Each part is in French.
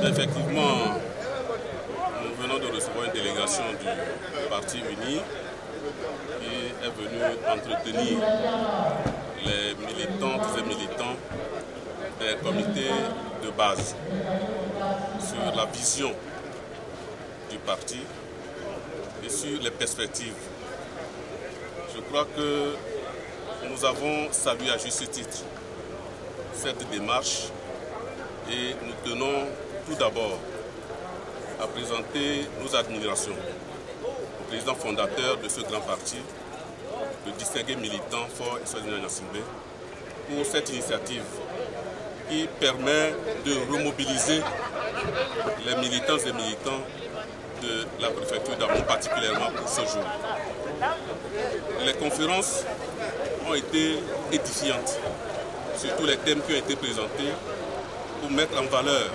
Effectivement, nous venons de recevoir une délégation du Parti Uni qui est venue entretenir les militantes et militants des comités de base sur la vision du parti et sur les perspectives. Je crois que nous avons salué à juste titre cette démarche et nous tenons tout d'abord à présenter nos admirations au président fondateur de ce grand parti, le distingué militant Faure Eswatini Gnassingbé, pour cette initiative qui permet de remobiliser les militantes et militants de la préfecture d'Amont, particulièrement pour ce jour. Les conférences ont été édifiantes sur tous les thèmes qui ont été présentés pour mettre en valeur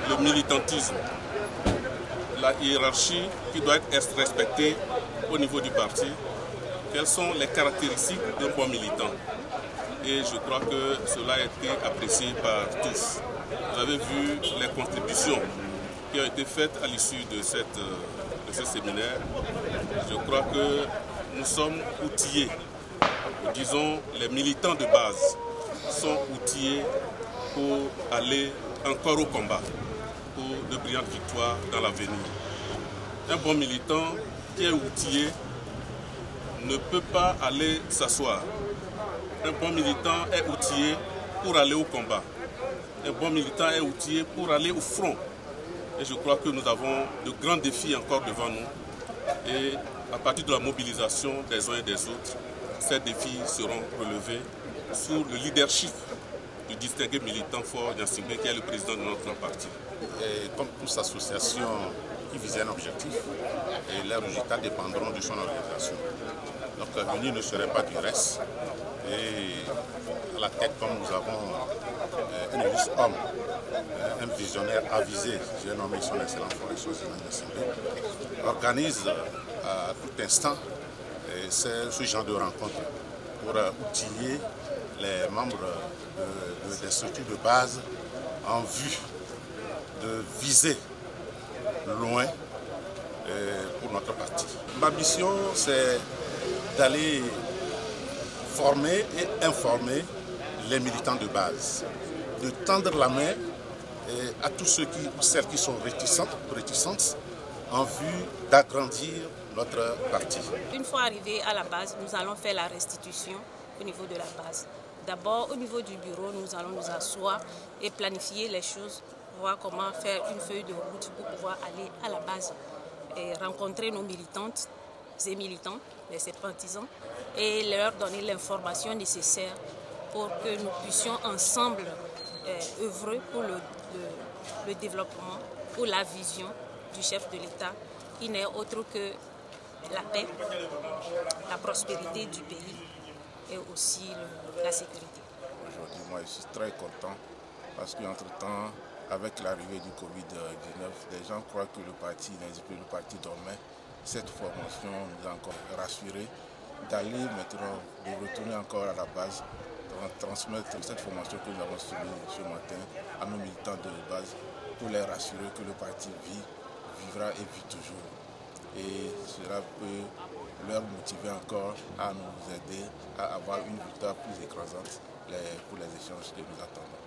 le militantisme, la hiérarchie qui doit être respectée au niveau du parti, quelles sont les caractéristiques d'un bon militant. Et je crois que cela a été apprécié par tous. Vous avez vu les contributions qui ont été faites à l'issue de ce séminaire. Je crois que nous sommes outillés, disons les militants de base sont outillés pour aller encore au combat, pour de brillantes victoires dans l'avenir. Un bon militant qui est outillé ne peut pas aller s'asseoir. Un bon militant est outillé pour aller au combat. Un bon militant est outillé pour aller au front. Et je crois que nous avons de grands défis encore devant nous. Et à partir de la mobilisation des uns et des autres, ces défis seront relevés sous le leadership du distingué militant Faure Gnassingbé, qui est le président de notre parti. Et comme toute association qui vise un objectif, et les résultats dépendront de son organisation. Donc l'UNI ne serait pas du reste. Et à la tête, comme nous avons un illustre homme, un visionnaire avisé, j'ai nommé son excellence Faure Eswatini Gnassingbé, organise à tout instant ce genre de rencontre pour outiller les membres des structures de base en vue de viser loin pour notre parti. Ma mission, c'est d'aller former et informer les militants de base, de tendre la main à tous ceux ou celles qui sont réticentes en vue d'agrandir notre parti. Une fois arrivés à la base, nous allons faire la restitution au niveau de la base. D'abord, au niveau du bureau, nous allons nous asseoir et planifier les choses, voir comment faire une feuille de route pour pouvoir aller à la base et rencontrer nos militantes et militants, les sympathisants, et leur donner l'information nécessaire pour que nous puissions ensemble œuvrer pour le développement, pour la vision du chef de l'État, qui n'est autre que la paix, la prospérité du pays et aussi la sécurité. Aujourd'hui, moi, je suis très content parce qu'entre-temps, avec l'arrivée du Covid-19, les gens croient que le parti n'existe plus, le parti dormait. Cette formation nous a encore rassurés d'aller maintenant, de retourner encore à la base, de transmettre cette formation que nous avons subie ce matin à nos militants de base pour les rassurer que le parti vivra et vit toujours. Et cela peut leur motiver encore à nous aider à avoir une victoire plus écrasante pour les échanges que nous attendons.